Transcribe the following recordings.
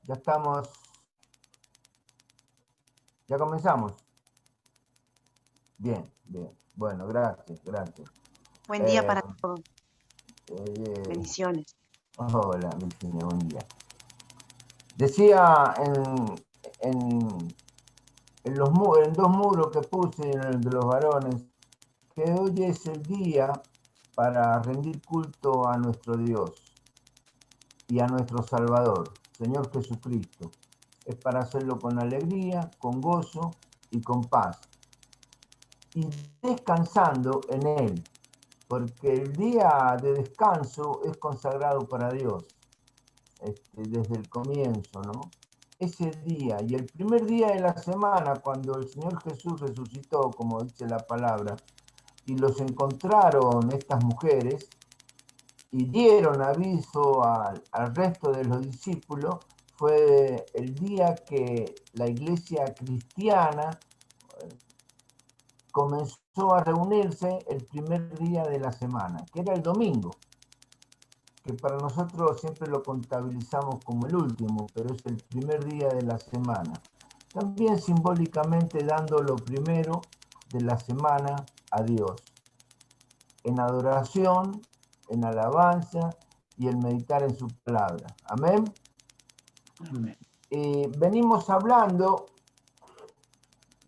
Ya estamos, ya comenzamos. Bien, bien. Bueno, gracias. Buen día Eh, para todos. eh, Bendiciones. hola, Virginia, buen día. Decía en dos muros que puse en el de los varones que hoy es el día para rendir culto a nuestro Dios y a nuestro Salvador, Señor Jesucristo. Es para hacerlo con alegría, con gozo y con paz. Y descansando en Él, porque el día de descanso es consagrado para Dios, desde el comienzo, ¿no? Ese día, y el primer día de la semana, cuando el Señor Jesús resucitó, como dice la palabra, y los encontraron estas mujeres, y dieron aviso al resto de los discípulos, fue el día que la iglesia cristiana comenzó a reunirse el primer día de la semana, que era el domingo, que para nosotros siempre lo contabilizamos como el último, pero es el primer día de la semana. También simbólicamente dando lo primero de la semana a Dios, en adoración, en alabanza y en meditar en su palabra. Amén. Amén. Venimos hablando,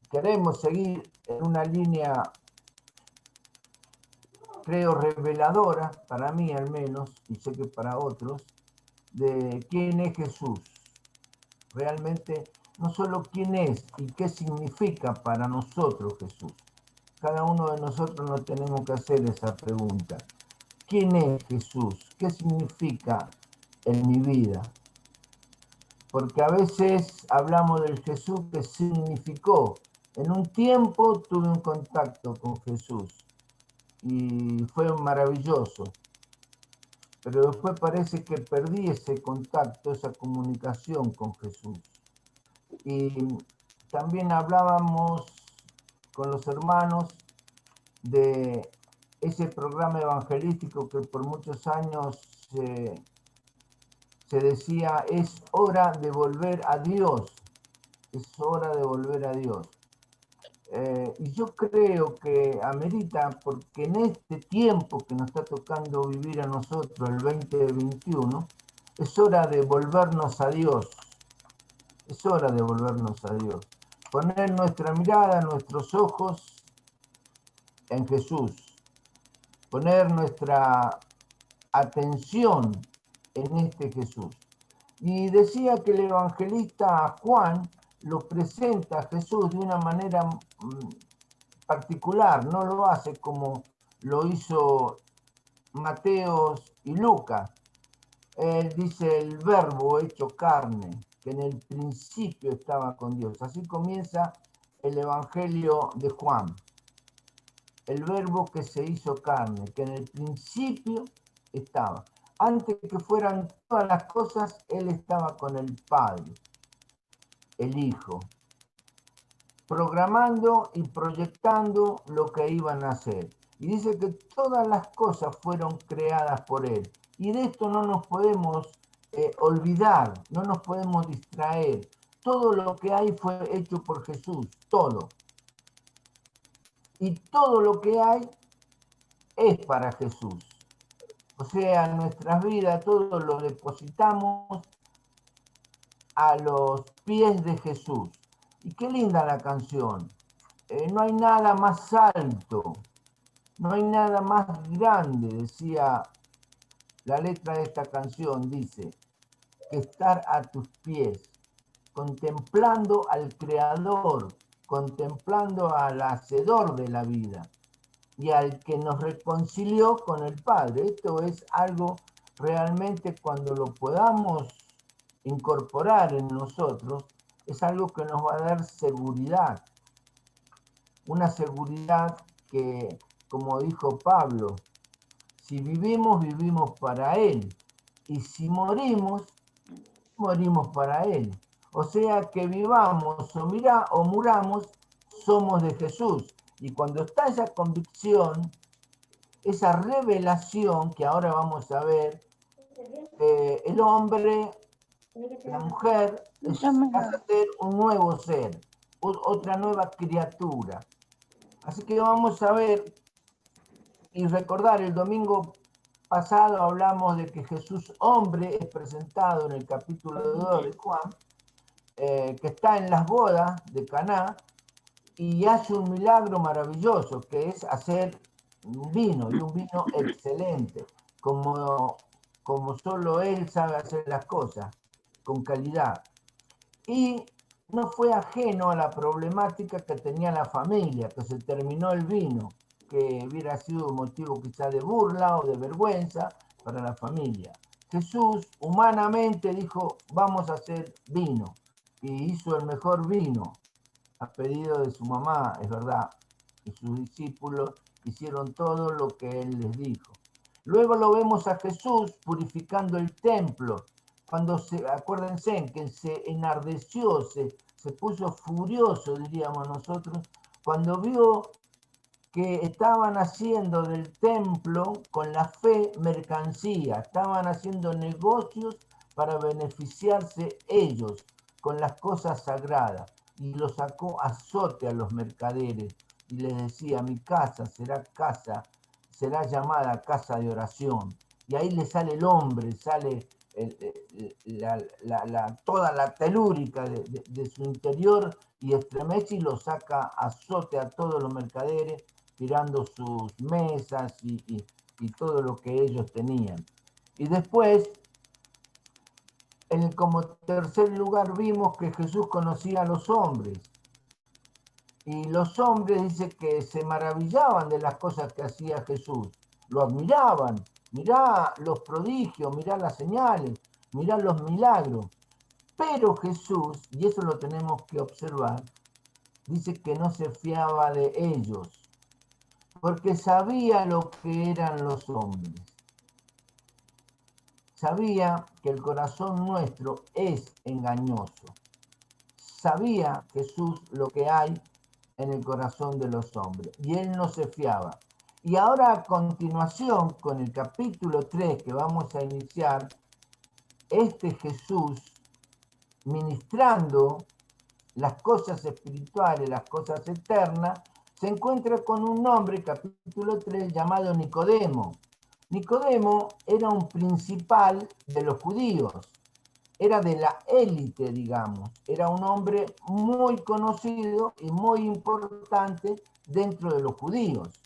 queremos seguir en una línea, creo, reveladora, para mí al menos, y sé que para otros, de quién es Jesús. Realmente, no solo quién es y qué significa para nosotros Jesús. Cada uno de nosotros nos tenemos que hacer esa pregunta. ¿Quién es Jesús? ¿Qué significa en mi vida? Porque a veces hablamos del Jesús que significó. En un tiempo tuve un contacto con Jesús y fue maravilloso, pero después parece que perdí ese contacto, esa comunicación con Jesús. Y también hablábamos con los hermanos de ese programa evangelístico que por muchos años se decía, es hora de volver a Dios, es hora de volver a Dios. Y yo creo que amerita, porque en este tiempo que nos está tocando vivir a nosotros, el 2021, es hora de volvernos a Dios, es hora de volvernos a Dios. Poner nuestra mirada, nuestros ojos en Jesús, poner nuestra atención en este Jesús. Y decía que el evangelista Juan lo presenta a Jesús de una manera particular, no lo hace como lo hizo Mateos y Lucas. Él dice el verbo hecho carne, que en el principio estaba con Dios. Así comienza el Evangelio de Juan. El verbo que se hizo carne, que en el principio estaba. Antes que fueran todas las cosas, Él estaba con el Padre, el Hijo, programando y proyectando lo que iban a hacer. Y dice que todas las cosas fueron creadas por Él. Y de esto no nos podemos olvidar, no nos podemos distraer. Todo lo que hay fue hecho por Jesús, todo. Y todo lo que hay es para Jesús. O sea, en nuestras vidas todo lo depositamos a los pies de Jesús. Y qué linda la canción. No hay nada más alto, no hay nada más grande, decía la letra de esta canción, dice, que estar a tus pies, contemplando al Creador, contemplando al Hacedor de la vida y al que nos reconcilió con el Padre. Esto es algo realmente, cuando lo podamos incorporar en nosotros, es algo que nos va a dar seguridad, una seguridad que, como dijo Pablo, si vivimos, vivimos para Él, y si morimos, morimos para Él. O sea que vivamos o muramos, somos de Jesús. Y cuando está esa convicción, esa revelación que ahora vamos a ver, el hombre La mujer pasa a ser un nuevo ser, otra nueva criatura. Así que vamos a ver y recordar, el domingo pasado hablamos de que Jesús hombre es presentado en el capítulo 2 de Juan, que está en las bodas de Caná y hace un milagro maravilloso, que es hacer un vino, y un vino excelente, como solo él sabe hacer las cosas, con calidad. Y no fue ajeno a la problemática que tenía la familia, que se terminó el vino, que hubiera sido un motivo quizá de burla o de vergüenza para la familia. Jesús humanamente dijo, vamos a hacer vino, y hizo el mejor vino, a pedido de su mamá, es verdad, y sus discípulos hicieron todo lo que él les dijo. Luego lo vemos a Jesús purificando el templo, cuando acuérdense que se enardeció, se puso furioso, diríamos nosotros, cuando vio que estaban haciendo del templo con la fe mercancía, estaban haciendo negocios para beneficiarse ellos con las cosas sagradas, y lo sacó a azote a los mercaderes y les decía, mi casa, será llamada casa de oración. Y ahí le sale el hombre, sale toda la telúrica de su interior, y estremece y lo saca a azote a todos los mercaderes, tirando sus mesas y todo lo que ellos tenían. Y después, como tercer lugar, vimos que Jesús conocía a los hombres. Y los hombres dice que se maravillaban de las cosas que hacía Jesús. Lo admiraban. Mirá los prodigios, mirá las señales, mirá los milagros. Pero Jesús, y eso lo tenemos que observar, dice que no se fiaba de ellos, porque sabía lo que eran los hombres. Sabía que el corazón nuestro es engañoso. Sabía Jesús lo que hay en el corazón de los hombres, y él no se fiaba. Y ahora a continuación, con el capítulo 3 que vamos a iniciar, Jesús ministrando las cosas espirituales, las cosas eternas, se encuentra con un hombre, capítulo 3, llamado Nicodemo. Nicodemo era un principal de los judíos, era de la élite, digamos, era un hombre muy conocido y muy importante dentro de los judíos.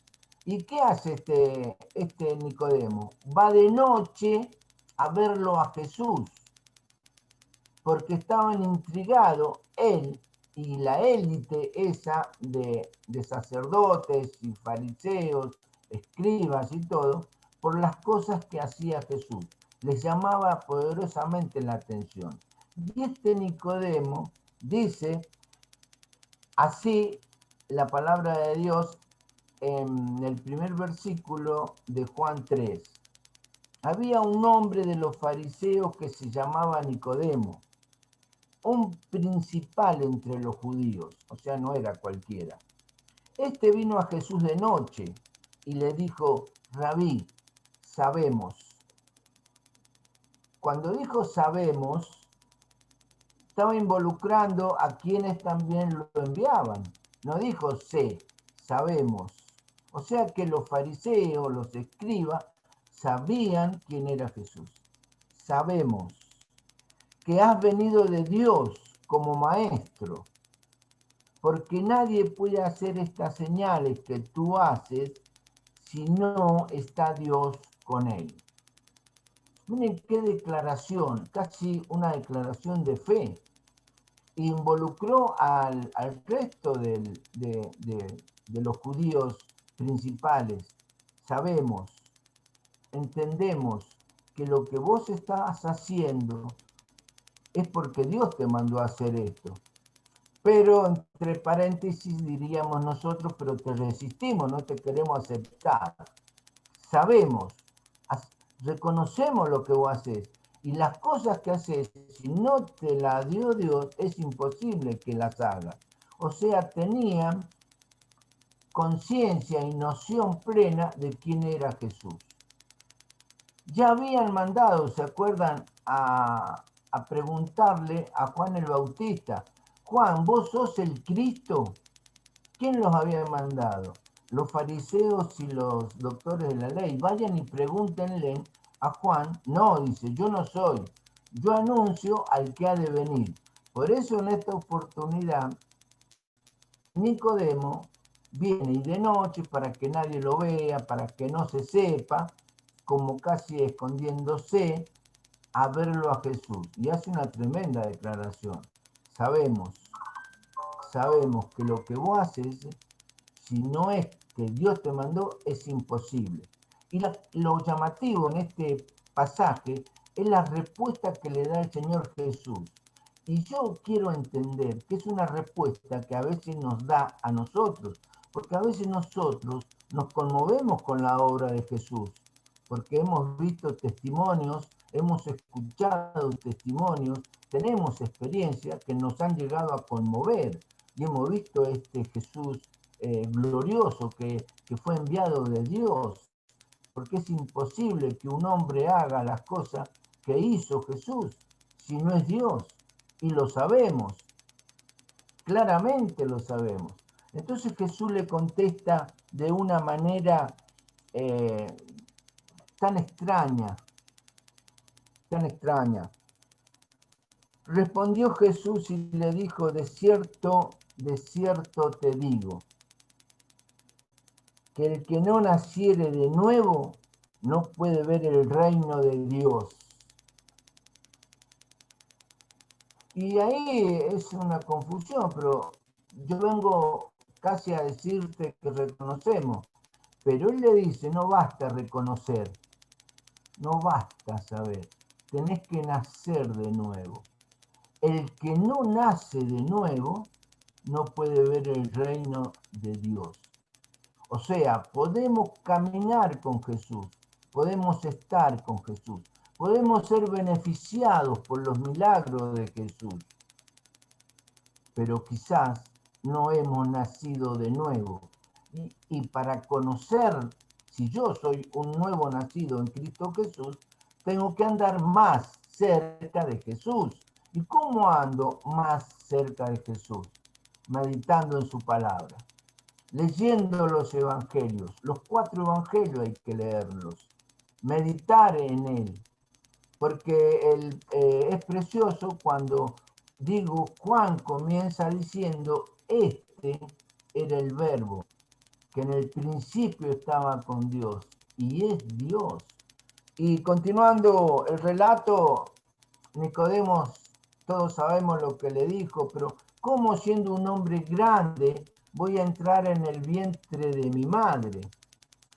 ¿Y qué hace este Nicodemo? Va de noche a verlo a Jesús, porque estaban intrigados él y la élite esa de sacerdotes y fariseos, escribas y todo, por las cosas que hacía Jesús. Les llamaba poderosamente la atención. Y Nicodemo dice así la palabra de Dios en el primer versículo de Juan 3. Había un hombre de los fariseos que se llamaba Nicodemo, un principal entre los judíos, o sea, no era cualquiera. Este vino a Jesús de noche y le dijo, Rabí, sabemos. Cuando dijo sabemos, estaba involucrando a quienes también lo enviaban. No dijo sé, sabemos. O sea que los fariseos, los escribas, sabían quién era Jesús. Sabemos que has venido de Dios como maestro, porque nadie puede hacer estas señales que tú haces si no está Dios con él. Miren qué declaración, casi una declaración de fe. Involucró al resto de los judíos principales. Sabemos, entendemos que lo que vos estás haciendo es porque Dios te mandó a hacer esto. Pero entre paréntesis diríamos nosotros, pero te resistimos, no te queremos aceptar. Sabemos, reconocemos lo que vos haces, y las cosas que haces, si no te las dio Dios, es imposible que las hagas. O sea, tenían conciencia y noción plena de quién era Jesús. Ya habían mandado, ¿se acuerdan? A a preguntarle a Juan el Bautista, Juan, ¿vos sos el Cristo? ¿Quién los había mandado? Los fariseos y los doctores de la ley. Vayan y pregúntenle a Juan. No, dice, yo no soy. Yo anuncio al que ha de venir. Por eso en esta oportunidad, Nicodemo viene y de noche para que nadie lo vea, para que no se sepa, como casi escondiéndose, a verlo a Jesús. Y hace una tremenda declaración. Sabemos que lo que vos haces, si no es que Dios te mandó, es imposible. Y lo llamativo en este pasaje es la respuesta que le da el Señor Jesús. Y yo quiero entender que es una respuesta que a veces nos da a nosotros, porque a veces nosotros nos conmovemos con la obra de Jesús, porque hemos visto testimonios, hemos escuchado testimonios, tenemos experiencias que nos han llegado a conmover y hemos visto este Jesús glorioso que fue enviado de Dios, porque es imposible que un hombre haga las cosas que hizo Jesús si no es Dios, y lo sabemos, claramente lo sabemos. Entonces Jesús le contesta de una manera eh, tan extraña, tan extraña. Respondió Jesús y le dijo, de cierto te digo, que el que no naciere de nuevo no puede ver el reino de Dios. Y ahí es una confusión, pero yo vengo casi a decirte que reconocemos, pero él le dice, no basta reconocer, no basta saber, tenés que nacer de nuevo. El que no nace de nuevo no puede ver el reino de Dios. O sea, podemos caminar con Jesús, podemos estar con Jesús, podemos ser beneficiados por los milagros de Jesús, pero quizás no hemos nacido de nuevo. Y para conocer si yo soy un nuevo nacido en Cristo Jesús, tengo que andar más cerca de Jesús. ¿Y cómo ando más cerca de Jesús? Meditando en su palabra, leyendo los evangelios. Los 4 evangelios hay que leerlos, meditar en él, porque es precioso cuando digo, Juan comienza diciendo, este era el verbo, que en el principio estaba con Dios, y es Dios. Y continuando el relato, Nicodemo, todos sabemos lo que le dijo, pero ¿cómo siendo un hombre grande voy a entrar en el vientre de mi madre?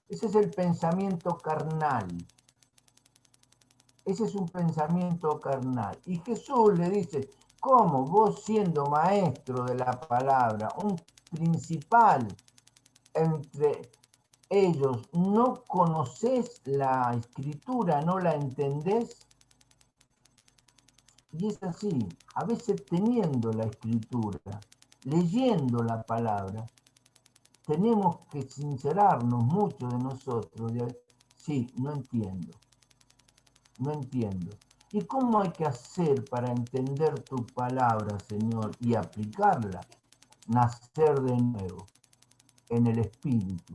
Ese es el pensamiento carnal. Ese es un pensamiento carnal. Y Jesús le dice, ¿cómo vos siendo maestro de la palabra, un principal entre ellos, no conocés la escritura, no la entendés? Y es así, a veces teniendo la escritura, leyendo la palabra, tenemos que sincerarnos muchos de nosotros, sí, no entiendo. No entiendo. ¿Y cómo hay que hacer para entender tu palabra, Señor, y aplicarla? Nacer de nuevo en el Espíritu.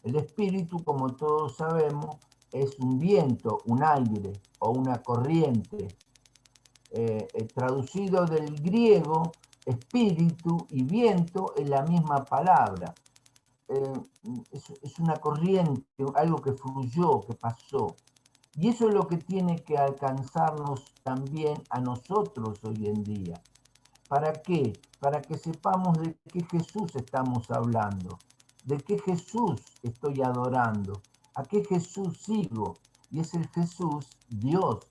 El Espíritu, como todos sabemos, es un viento, un aire o una corriente. Traducido del griego, espíritu y viento es la misma palabra. Es una corriente, algo que fluyó, que pasó. Y eso es lo que tiene que alcanzarnos también a nosotros hoy en día. ¿Para qué? Para que sepamos de qué Jesús estamos hablando, de qué Jesús estoy adorando, a qué Jesús sigo. Y es el Jesús Dios,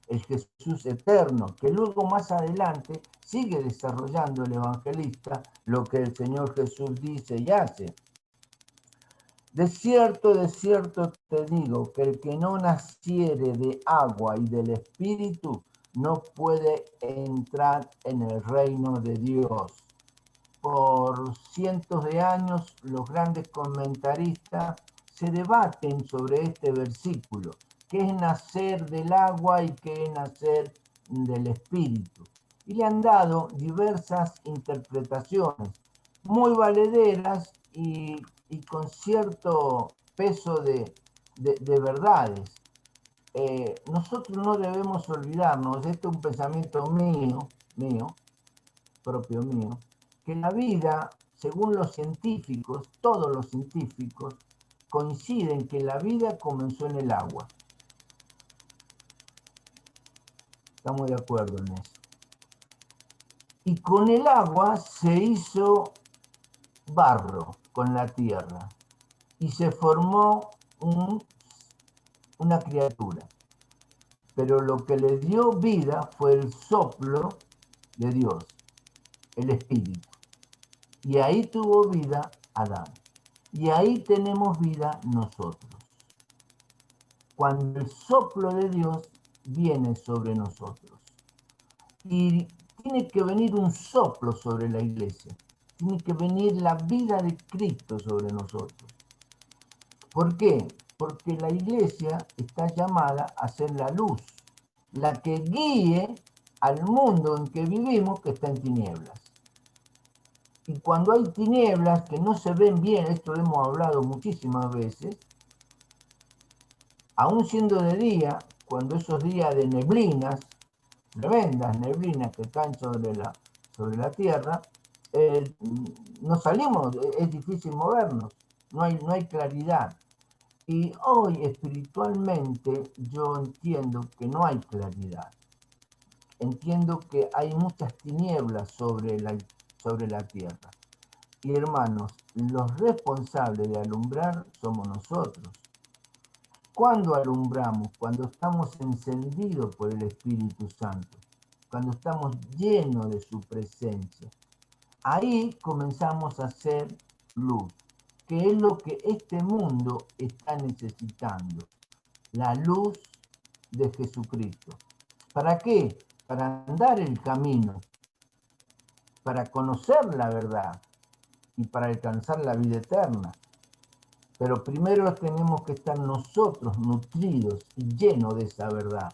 el Jesús eterno, que luego más adelante sigue desarrollando el evangelista lo que el Señor Jesús dice y hace. De cierto te digo, que el que no naciere de agua y del Espíritu no puede entrar en el reino de Dios. Por cientos de años los grandes comentaristas se debaten sobre este versículo, qué es nacer del agua y qué es nacer del Espíritu y le han dado diversas interpretaciones muy valederas y con cierto peso de verdades. Nosotros no debemos olvidarnos, este es un pensamiento mío, propio mío, que la vida, según los científicos, todos los científicos, coinciden que la vida comenzó en el agua. Estamos de acuerdo en eso. Y con el agua se hizo barro, con la tierra, y se formó una criatura. Pero lo que le dio vida fue el soplo de Dios, el Espíritu. Y ahí tuvo vida Adán. Y ahí tenemos vida nosotros. Cuando el soplo de Dios viene sobre nosotros. Y tiene que venir un soplo sobre la iglesia. Tiene que venir la vida de Cristo sobre nosotros. ¿Por qué? Porque la iglesia está llamada a ser la luz, la que guíe al mundo en que vivimos, que está en tinieblas. Y cuando hay tinieblas que no se ven bien, esto lo hemos hablado muchísimas veces, aún siendo de día, cuando esos días de neblinas, tremendas neblinas que caen sobre la tierra, no salimos, es difícil movernos, no hay claridad. Y hoy espiritualmente yo entiendo que no hay claridad. Entiendo que hay muchas tinieblas sobre la tierra. Y hermanos, los responsables de alumbrar somos nosotros. ¿Cuándo alumbramos? Cuando estamos encendidos por el Espíritu Santo, cuando estamos llenos de su presencia. Ahí comenzamos a hacer luz, que es lo que este mundo está necesitando, la luz de Jesucristo. ¿Para qué? Para andar el camino, para conocer la verdad y para alcanzar la vida eterna. Pero primero tenemos que estar nosotros nutridos y llenos de esa verdad.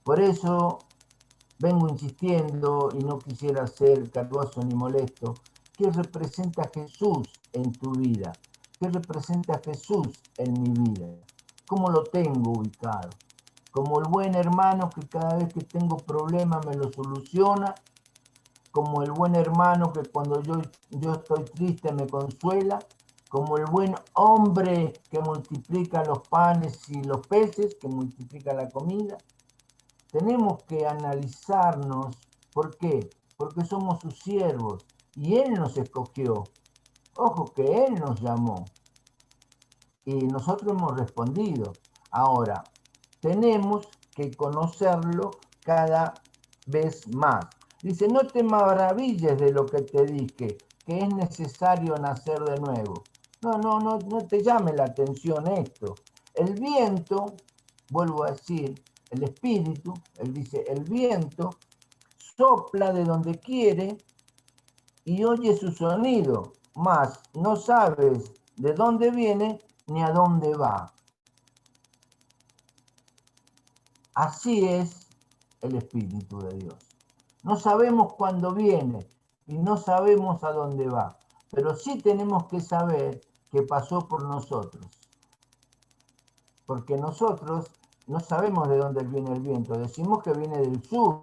Por eso vengo insistiendo y no quisiera ser cargoso ni molesto. ¿Qué representa Jesús en tu vida? ¿Qué representa Jesús en mi vida? ¿Cómo lo tengo ubicado? Como el buen hermano que cada vez que tengo problemas me lo soluciona, como el buen hermano que cuando yo estoy triste me consuela, como el buen hombre que multiplica los panes y los peces, que multiplica la comida. Tenemos que analizarnos. ¿Por qué? Porque somos sus siervos y Él nos escogió. Ojo que Él nos llamó y nosotros hemos respondido. Ahora, tenemos que conocerlo cada vez más. Dice, no te maravilles de lo que te dije, que es necesario nacer de nuevo. No te llame la atención esto. El viento, vuelvo a decir, el espíritu, él dice, el viento sopla de donde quiere y oye su sonido, mas no sabes de dónde viene ni a dónde va. Así es el Espíritu de Dios. No sabemos cuándo viene y no sabemos a dónde va, pero sí tenemos que saber que pasó por nosotros. Porque nosotros no sabemos de dónde viene el viento. Decimos que viene del sur,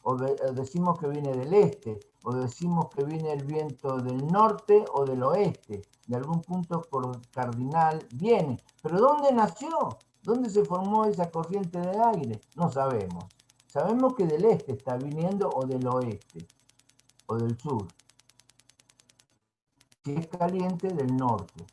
o decimos que viene del este, o decimos que viene el viento del norte o del oeste. De algún punto por cardinal viene. Pero ¿dónde nació? ¿Dónde se formó esa corriente de aire? No sabemos. Sabemos que del este está viniendo o del oeste o del sur. Si es caliente, del norte.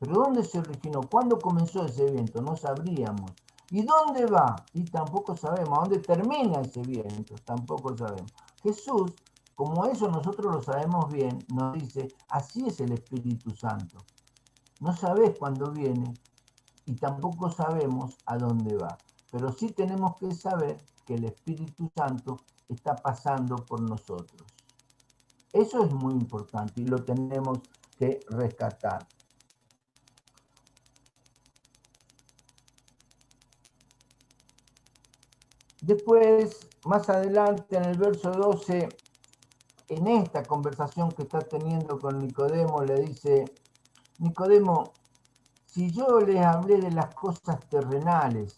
Pero ¿dónde se originó? ¿Cuándo comenzó ese viento? No sabríamos. ¿Y dónde va? Y tampoco sabemos. ¿A dónde termina ese viento? Tampoco sabemos. Jesús, como eso nosotros lo sabemos bien, nos dice, así es el Espíritu Santo. No sabes cuándo viene y tampoco sabemos a dónde va. Pero sí tenemos que saber que el Espíritu Santo está pasando por nosotros. Eso es muy importante y lo tenemos que rescatar. Después, más adelante, en el verso 12, en esta conversación que está teniendo con Nicodemo, le dice, Nicodemo, si yo les hablé de las cosas terrenales,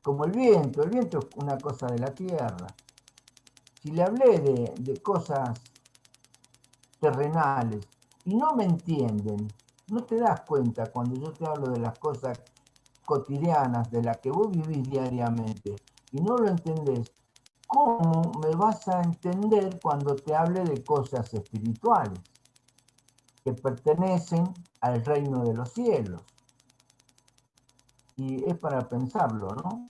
como el viento es una cosa de la tierra, si le hablé de cosas terrenales y no me entienden, no te das cuenta cuando yo te hablo de las cosas cotidianas, de las que vos vivís diariamente, y no lo entendés, ¿cómo me vas a entender cuando te hable de cosas espirituales que pertenecen al reino de los cielos? Y es para pensarlo, ¿no?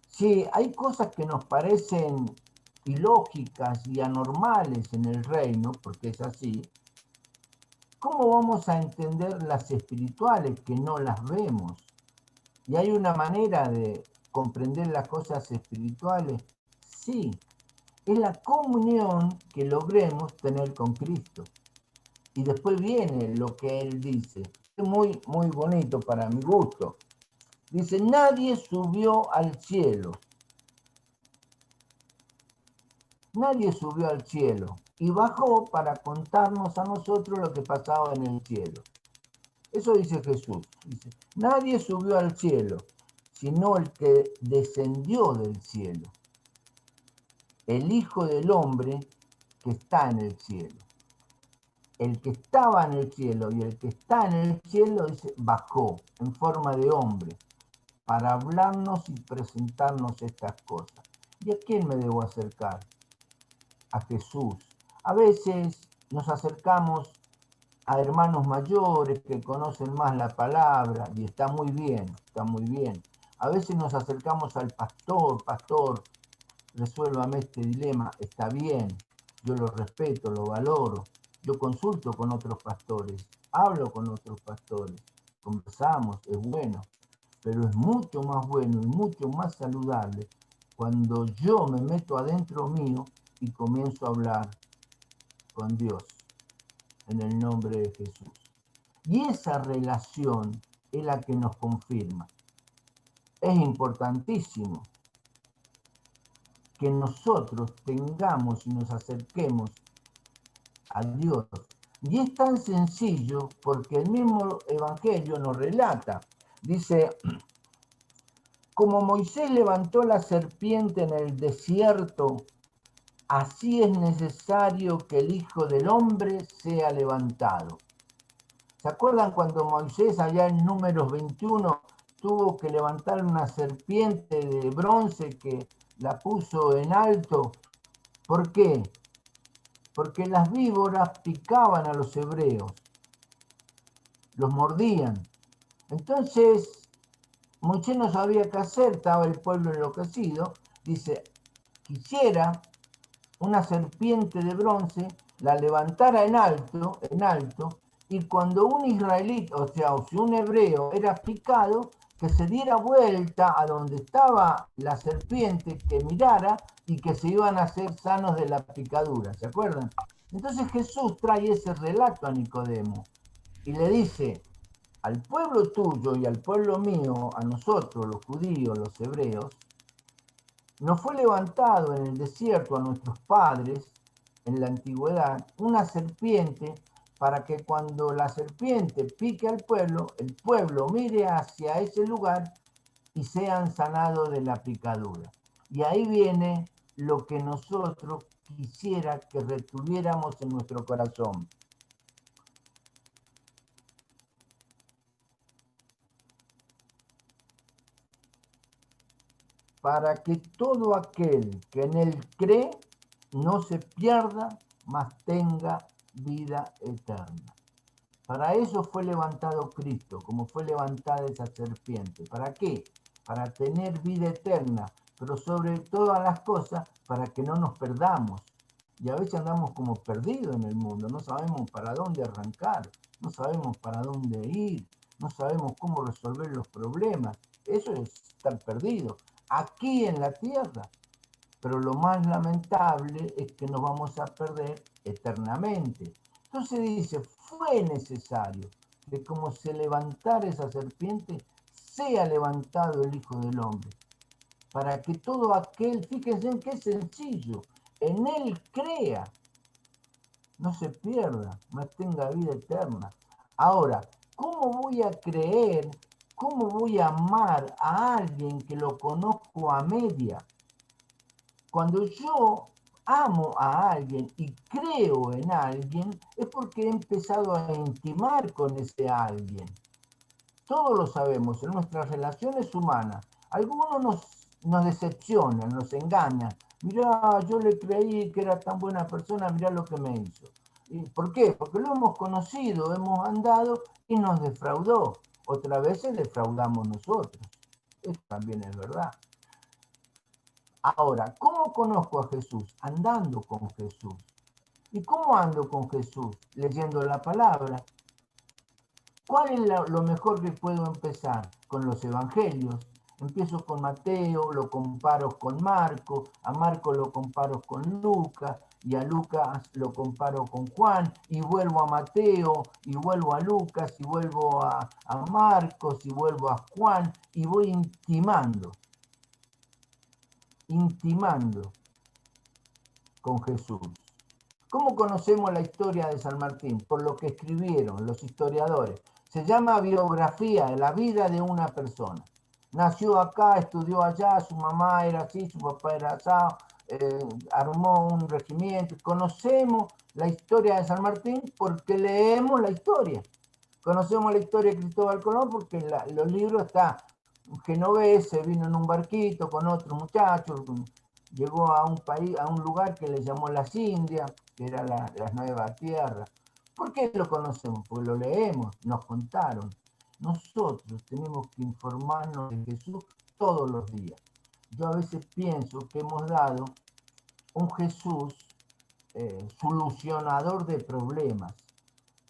Si hay cosas que nos parecen ilógicas y anormales en el reino, porque es así, ¿cómo vamos a entender las espirituales que no las vemos? ¿Y hay una manera de comprender las cosas espirituales? Sí, es la comunión que logremos tener con Cristo. Y después viene lo que Él dice. Es muy, muy bonito para mi gusto. Dice, nadie subió al cielo. Nadie subió al cielo y bajó para contarnos a nosotros lo que pasaba en el cielo. Eso dice Jesús. Dice, nadie subió al cielo, sino el que descendió del cielo, el Hijo del Hombre que está en el cielo. El que estaba en el cielo y el que está en el cielo, dice, bajó en forma de hombre para hablarnos y presentarnos estas cosas. ¿Y a quién me debo acercar? A Jesús. A veces nos acercamos a hermanos mayores que conocen más la palabra y está muy bien, está muy bien. A veces nos acercamos al pastor, pastor, resuélvame este dilema, está bien, yo lo respeto, lo valoro, yo consulto con otros pastores, hablo con otros pastores, conversamos, es bueno, pero es mucho más bueno y mucho más saludable cuando yo me meto adentro mío y comienzo a hablar con Dios en el nombre de Jesús. Y esa relación es la que nos confirma. Es importantísimo que nosotros tengamos y nos acerquemos a Dios. Y es tan sencillo porque el mismo Evangelio nos relata. Dice, como Moisés levantó la serpiente en el desierto, así es necesario que el Hijo del Hombre sea levantado. ¿Se acuerdan cuando Moisés allá en Números 21 tuvo que levantar una serpiente de bronce que la puso en alto? ¿Por qué? Porque las víboras picaban a los hebreos, los mordían. Entonces, Moisés no sabía qué hacer, estaba el pueblo enloquecido. Dice, quisiera una serpiente de bronce, la levantara en alto, y cuando un israelita, o sea, o si un hebreo era picado, que se diera vuelta a donde estaba la serpiente, que mirara y que se iban a hacer sanos de la picadura, ¿se acuerdan? Entonces Jesús trae ese relato a Nicodemo y le dice, al pueblo tuyo y al pueblo mío, a nosotros, los judíos, los hebreos, nos fue levantado en el desierto a nuestros padres, en la antigüedad, una serpiente para que cuando la serpiente pique al pueblo, el pueblo mire hacia ese lugar y sean sanados de la picadura. Y ahí viene lo que nosotros quisiera que retuviéramos en nuestro corazón. Para que todo aquel que en él cree no se pierda, mas tenga vida eterna. Para eso fue levantado Cristo, como fue levantada esa serpiente. ¿Para qué? Para tener vida eterna, pero sobre todas las cosas, para que no nos perdamos. Y a veces andamos como perdidos en el mundo, no sabemos para dónde arrancar, no sabemos para dónde ir, no sabemos cómo resolver los problemas. Eso es estar perdido, aquí en la tierra. Pero lo más lamentable es que nos vamos a perder eternamente. Entonces dice, fue necesario que como se levantara esa serpiente, sea levantado el Hijo del Hombre. para que todo aquel, fíjense en qué sencillo, en Él crea, no se pierda, no tenga vida eterna. Ahora, ¿cómo voy a creer, cómo voy a amar a alguien que lo conozco a media? Cuando yo amo a alguien y creo en alguien, es porque he empezado a intimar con ese alguien. Todos lo sabemos, en nuestras relaciones humanas. Algunos nos decepcionan, nos engañan. Mirá, yo le creí que era tan buena persona, mirá lo que me hizo. ¿Y por qué? Porque lo hemos conocido, hemos andado y nos defraudó. Otras veces defraudamos nosotros. Eso también es verdad. Ahora, ¿cómo conozco a Jesús? Andando con Jesús. ¿Y cómo ando con Jesús? Leyendo la palabra. ¿Cuál es lo mejor que puedo empezar? Con los evangelios. Empiezo con Mateo, lo comparo con Marco, a Marco lo comparo con Lucas, y a Lucas lo comparo con Juan, y vuelvo a Mateo, y vuelvo a Lucas, y vuelvo a Marcos, y vuelvo a Juan, y voy intimando con Jesús. ¿Cómo conocemos la historia de San Martín? Por lo que escribieron los historiadores. Se llama biografía de la vida de una persona. Nació acá, estudió allá, su mamá era así, su papá era así, armó un regimiento. Conocemos la historia de San Martín porque leemos la historia. Conocemos la historia de Cristóbal Colón porque los libros están. Genovés se vino en un barquito con otros muchachos, llegó a un país, a un lugar que le llamó las Indias, que era la nueva tierra. ¿Por qué lo conocemos? Porque lo leemos, nos contaron. Nosotros tenemos que informarnos de Jesús todos los días. Yo a veces pienso que hemos dado un Jesús solucionador de problemas.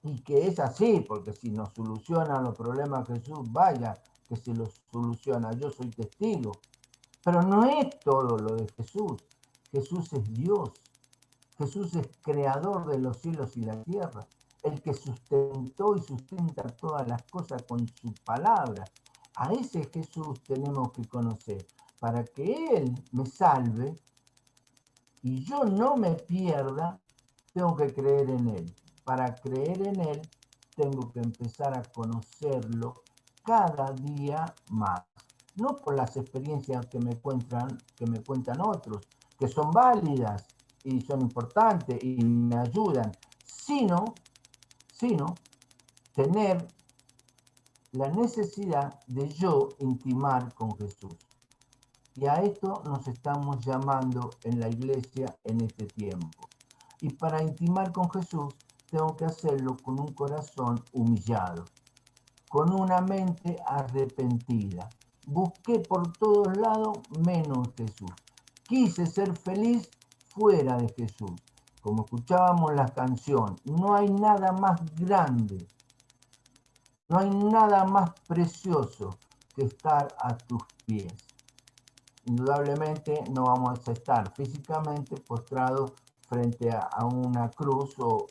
Y que es así, porque si nos solucionan los problemas Jesús, vaya que se los soluciona, yo soy testigo. Pero no es todo lo de Jesús. Jesús es Dios. Jesús es creador de los cielos y la tierra, el que sustentó y sustenta todas las cosas con su palabra. A ese Jesús tenemos que conocer para que Él me salve y yo no me pierda. Tengo que creer en Él. Para creer en Él, tengo que empezar a conocerlo cada día más. No por las experiencias que me cuentan otros, que son válidas y son importantes y me ayudan, sino tener la necesidad de yo intimar con Jesús. Y a esto nos estamos llamando en la iglesia en este tiempo. Y para intimar con Jesús, tengo que hacerlo con un corazón humillado, con una mente arrepentida. Busqué por todos lados menos Jesús. Quise ser feliz fuera de Jesús. Como escuchábamos la canción, no hay nada más grande, no hay nada más precioso que estar a tus pies. Indudablemente no vamos a estar físicamente postrados frente a una cruz o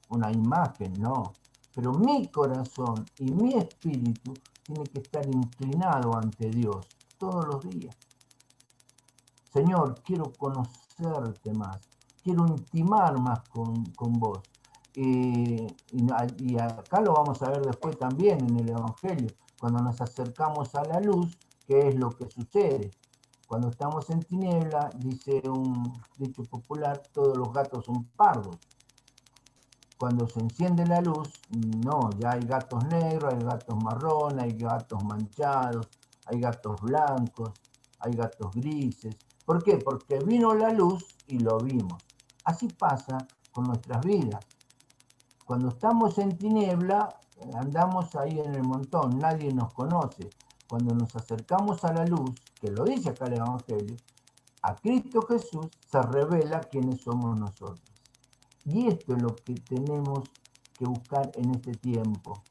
una imagen, no. Pero mi corazón y mi espíritu tiene que estar inclinado ante Dios todos los días. Señor, quiero conocerte más, quiero intimar más con vos. Y acá lo vamos a ver después también en el Evangelio, cuando nos acercamos a la luz, ¿qué es lo que sucede? Cuando estamos en tiniebla, dice un dicho popular, todos los gatos son pardos. Cuando se enciende la luz, no, ya hay gatos negros, hay gatos marrones, hay gatos manchados, hay gatos blancos, hay gatos grises. ¿Por qué? Porque vino la luz y lo vimos. Así pasa con nuestras vidas. Cuando estamos en tiniebla, andamos ahí en el montón, nadie nos conoce. Cuando nos acercamos a la luz, que lo dice acá el Evangelio, a Cristo Jesús se revela quiénes somos nosotros. Y esto es lo que tenemos que buscar en este tiempo.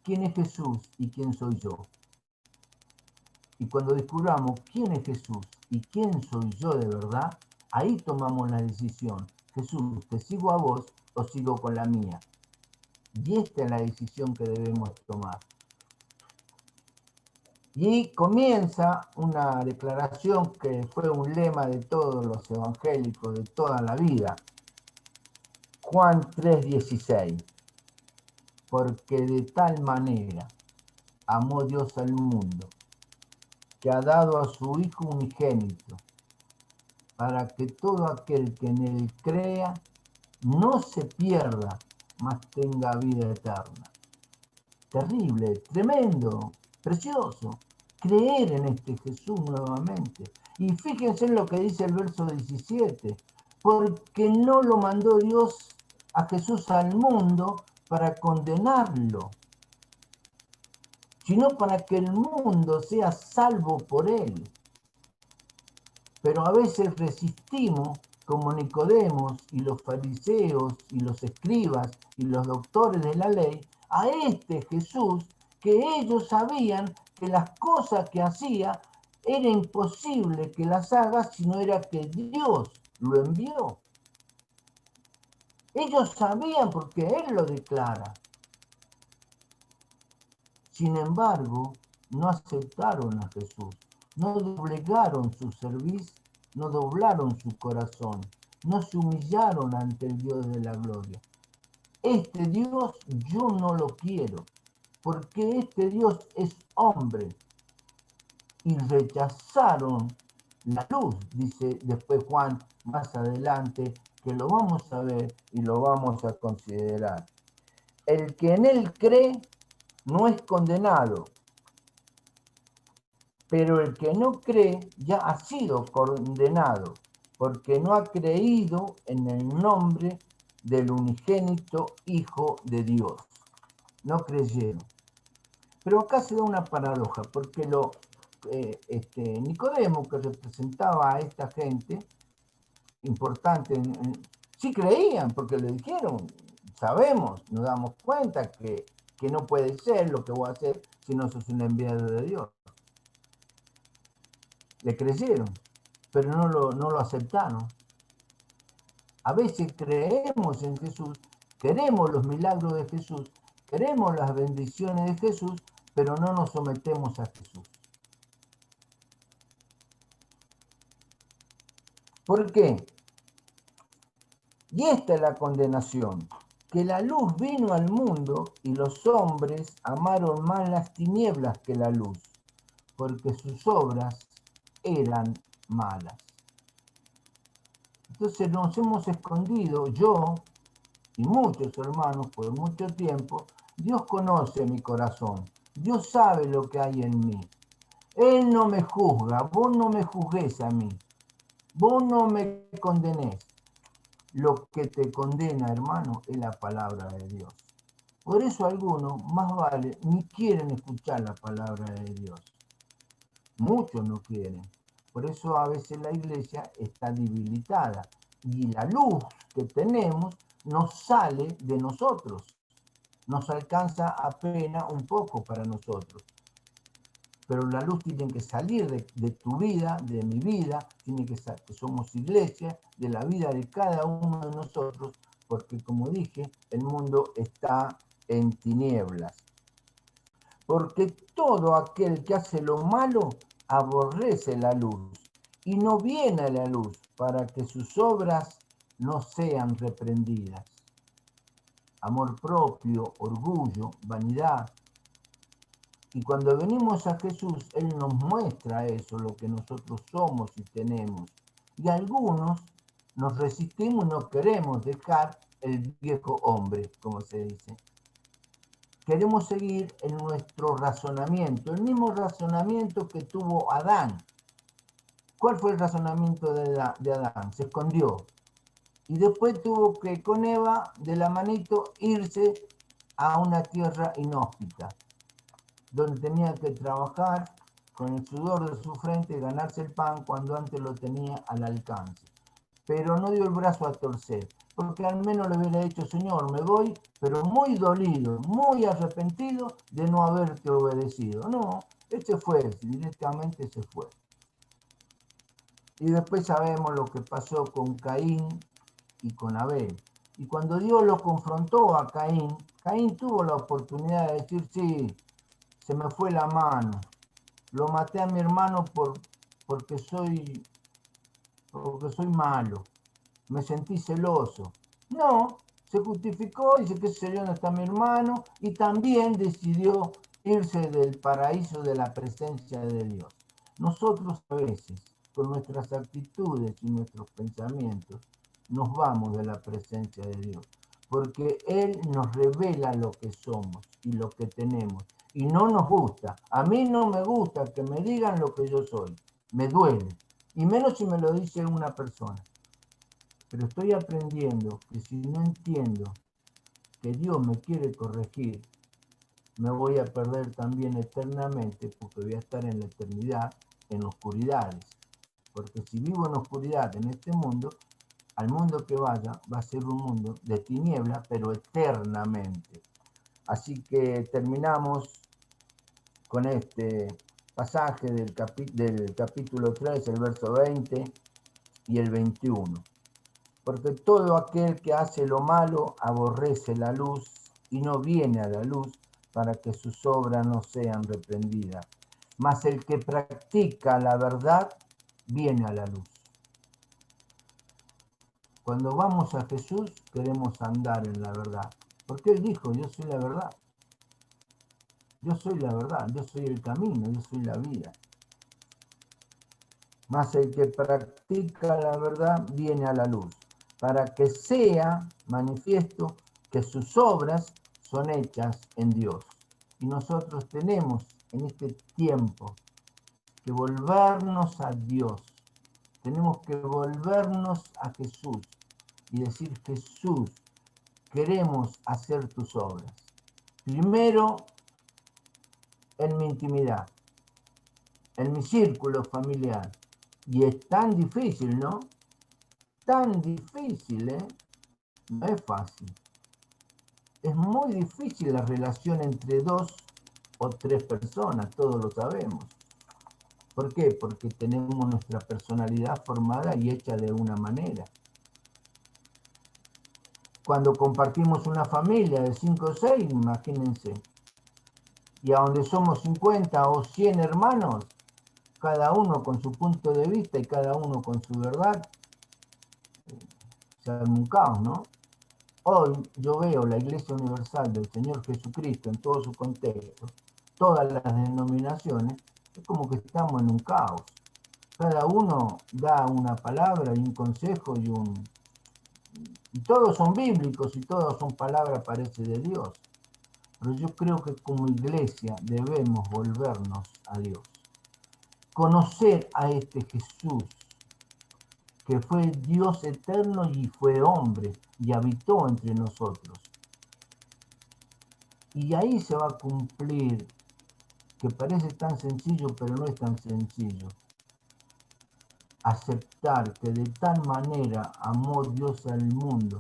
¿Quién es Jesús y quién soy yo? Y cuando descubramos quién es Jesús y quién soy yo de verdad, ahí tomamos la decisión. Jesús, ¿te sigo a vos o sigo con la mía? Y esta es la decisión que debemos tomar. Y comienza una declaración que fue un lema de todos los evangélicos de toda la vida. Juan 3:16. Porque de tal manera amó Dios al mundo, que ha dado a su Hijo unigénito, para que todo aquel que en él crea no se pierda, mas tenga vida eterna. Terrible, tremendo, precioso, creer en este Jesús nuevamente. Y fíjense en lo que dice el verso 17, porque no lo mandó Dios a Jesús al mundo para condenarlo, sino para que el mundo sea salvo por él. Pero a veces resistimos, como Nicodemos y los fariseos y los escribas y los doctores de la ley, a este Jesús que ellos sabían que las cosas que hacía era imposible que las haga si no era que Dios lo envió. Ellos sabían porque Él lo declara. Sin embargo, no aceptaron a Jesús, no doblegaron su cerviz, no doblaron su corazón, no se humillaron ante el Dios de la gloria. Este Dios yo no lo quiero, porque este Dios es hombre. Y rechazaron la luz, dice después Juan más adelante, que lo vamos a ver y lo vamos a considerar. El que en él cree no es condenado, pero el que no cree ya ha sido condenado, porque no ha creído en el nombre del unigénito Hijo de Dios. No creyeron. Pero acá se da una paradoja, porque Nicodemo, que representaba a esta gente importante, sí creían, porque le dijeron, sabemos, nos damos cuenta que no puede ser lo que voy a hacer si no sos un enviado de Dios. Le creyeron, pero no lo aceptaron. A veces creemos en Jesús, queremos los milagros de Jesús, queremos las bendiciones de Jesús, pero no nos sometemos a Jesús. ¿Por qué? Y esta es la condenación, que la luz vino al mundo y los hombres amaron más las tinieblas que la luz, porque sus obras eran malas. Entonces nos hemos escondido, yo y muchos hermanos, por mucho tiempo. Dios conoce mi corazón, Dios sabe lo que hay en mí. Él no me juzga, vos no me juzgues a mí, vos no me condenés. Lo que te condena, hermano, es la palabra de Dios. Por eso algunos, más vale, ni quieren escuchar la palabra de Dios. Muchos no quieren. Por eso a veces la iglesia está debilitada y la luz que tenemos no sale de nosotros. Nos alcanza apenas un poco para nosotros. Pero la luz tiene que salir de tu vida, de mi vida, tiene que somos iglesia, de la vida de cada uno de nosotros, porque como dije, el mundo está en tinieblas. Porque todo aquel que hace lo malo aborrece la luz y no viene a la luz para que sus obras no sean reprendidas. Amor propio, orgullo, vanidad. Y cuando venimos a Jesús, Él nos muestra eso, lo que nosotros somos y tenemos. Y algunos nos resistimos y no queremos dejar el viejo hombre, como se dice. Queremos seguir en nuestro razonamiento, el mismo razonamiento que tuvo Adán. ¿Cuál fue el razonamiento de Adán? Se escondió. Y después tuvo que con Eva, de la manito, irse a una tierra inhóspita, donde tenía que trabajar con el sudor de su frente y ganarse el pan cuando antes lo tenía al alcance. Pero no dio el brazo a torcer, porque al menos le hubiera dicho, Señor, me voy, pero muy dolido, muy arrepentido de no haberte obedecido. No, este fue, directamente se fue. Y después sabemos lo que pasó con Caín y con Abel. Y cuando Dios lo confrontó a Caín, Caín tuvo la oportunidad de decir, sí, se me fue la mano, lo maté a mi hermano porque soy malo, me sentí celoso. No, se justificó, dice que ese no está mi hermano, y también decidió irse del paraíso de la presencia de Dios. Nosotros a veces, con nuestras actitudes y nuestros pensamientos, nos vamos de la presencia de Dios, porque Él nos revela lo que somos y lo que tenemos, y no nos gusta. A mí no me gusta que me digan lo que yo soy, me duele, y menos si me lo dice una persona. Pero estoy aprendiendo que si no entiendo que Dios me quiere corregir, me voy a perder también eternamente, porque voy a estar en la eternidad en oscuridades. Porque si vivo en oscuridad en este mundo, al mundo que vaya va a ser un mundo de tiniebla, pero eternamente. Así que terminamos con este pasaje del capítulo 3, el verso 20 y el 21. Porque todo aquel que hace lo malo aborrece la luz y no viene a la luz para que sus obras no sean reprendidas. Mas el que practica la verdad viene a la luz. Cuando vamos a Jesús queremos andar en la verdad, porque Él dijo, yo soy la verdad. Yo soy la verdad, yo soy el camino, yo soy la vida. Mas el que practica la verdad viene a la luz, para que sea manifiesto que sus obras son hechas en Dios. Y nosotros tenemos en este tiempo que volvernos a Dios. Tenemos que volvernos a Jesús y decir, Jesús, queremos hacer tus obras. Primero, en mi intimidad, en mi círculo familiar. Y es tan difícil, ¿no? Tan difícil, ¿eh? No es fácil. Es muy difícil la relación entre dos o tres personas, todos lo sabemos. ¿Por qué? Porque tenemos nuestra personalidad formada y hecha de una manera. Cuando compartimos una familia de 5 o 6, imagínense, y a donde somos 50 o 100 hermanos, cada uno con su punto de vista y cada uno con su verdad, se arma un caos, ¿no? Hoy yo veo la Iglesia Universal del Señor Jesucristo en todo su contexto, todas las denominaciones, es como que estamos en un caos. Cada uno da una palabra y un consejo y todos son bíblicos y todos son palabras, parece, de Dios. Pero yo creo que como iglesia debemos volvernos a Dios. Conocer a este Jesús, que fue Dios eterno y fue hombre y habitó entre nosotros. Y ahí se va a cumplir, que parece tan sencillo, pero no es tan sencillo. Aceptar que de tal manera amó Dios al mundo,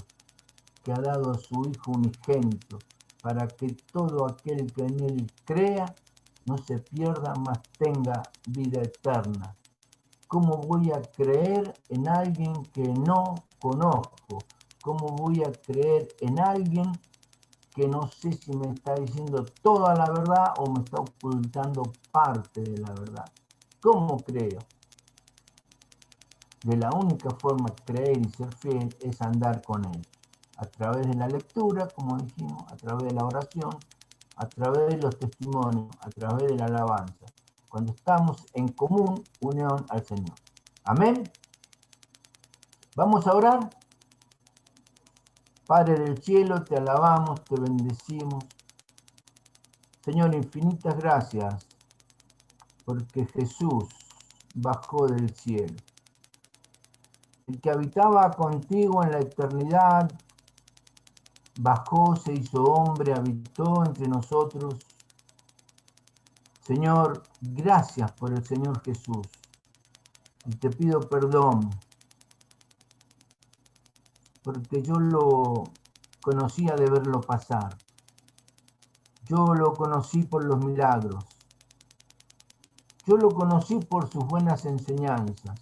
que ha dado a su Hijo unigénito, para que todo aquel que en él crea no se pierda, mas tenga vida eterna. ¿Cómo voy a creer en alguien que no conozco? ¿Cómo voy a creer en alguien que no sé si me está diciendo toda la verdad o me está ocultando parte de la verdad? ¿Cómo creo? De la única forma de creer y ser fiel es andar con Él. A través de la lectura, como dijimos, a través de la oración, a través de los testimonios, a través de la alabanza. Cuando estamos en común unión al Señor. Amén. Vamos a orar. Padre del cielo, te alabamos, te bendecimos. Señor, infinitas gracias porque Jesús bajó del cielo. El que habitaba contigo en la eternidad, bajó, se hizo hombre, habitó entre nosotros. Señor, gracias por el Señor Jesús. Y te pido perdón, porque yo lo conocía de verlo pasar. Yo lo conocí por los milagros. Yo lo conocí por sus buenas enseñanzas.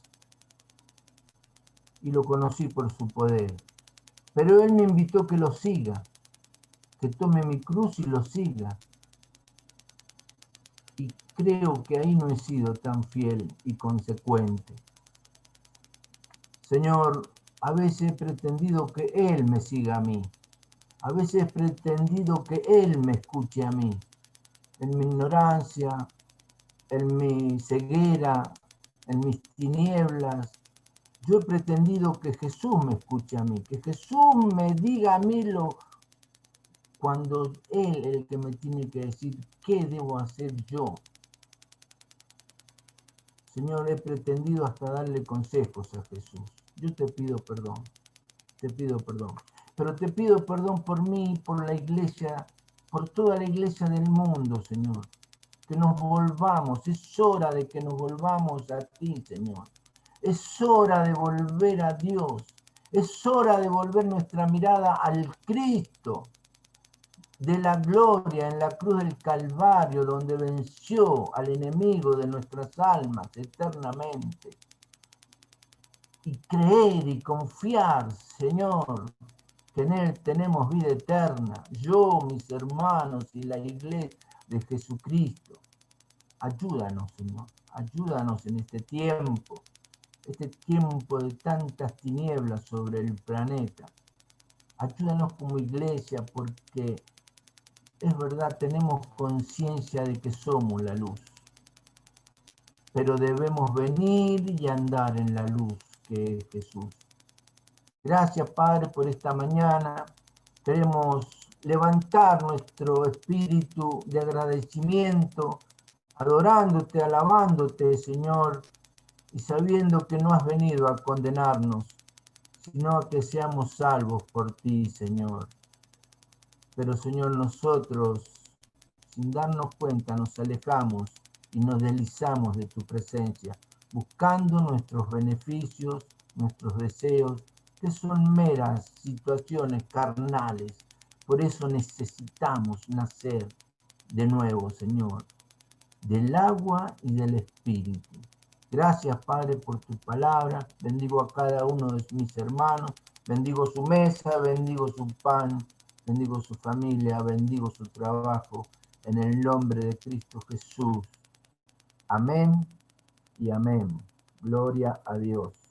Y lo conocí por su poder. Pero Él me invitó que lo siga, que tome mi cruz y lo siga. y creo que ahí no he sido tan fiel y consecuente. Señor, a veces he pretendido que Él me siga a mí. A veces he pretendido que Él me escuche a mí. En mi ignorancia, en mi ceguera, en mis tinieblas. Yo he pretendido que Jesús me escuche a mí, que Jesús me diga a mí cuando Él es el que me tiene que decir qué debo hacer yo. Señor, he pretendido hasta darle consejos a Jesús. Yo te pido perdón, pero te pido perdón por mí, por la iglesia, por toda la iglesia del mundo, Señor. Que nos volvamos, es hora de que nos volvamos a ti, Señor. Es hora de volver a Dios. Es hora de volver nuestra mirada al Cristo de la gloria en la cruz del Calvario, donde venció al enemigo de nuestras almas eternamente. Y creer y confiar, Señor, que en Él tenemos vida eterna. Yo, mis hermanos y la iglesia de Jesucristo. Ayúdanos, Señor. Ayúdanos en este tiempo de tantas tinieblas sobre el planeta. Ayúdanos como iglesia porque es verdad, tenemos conciencia de que somos la luz, pero debemos venir y andar en la luz que es Jesús. Gracias, Padre, por esta mañana. Queremos levantar nuestro espíritu de agradecimiento, adorándote, alabándote, Señor, y sabiendo que no has venido a condenarnos, sino a que seamos salvos por ti, Señor. Pero, Señor, nosotros, sin darnos cuenta, nos alejamos y nos deslizamos de tu presencia, buscando nuestros beneficios, nuestros deseos, que son meras situaciones carnales. Por eso necesitamos nacer de nuevo, Señor, del agua y del Espíritu. Gracias, Padre, por tu palabra. Bendigo a cada uno de mis hermanos. Bendigo su mesa, bendigo su pan, bendigo su familia, bendigo su trabajo. En el nombre de Cristo Jesús. Amén y amén. Gloria a Dios.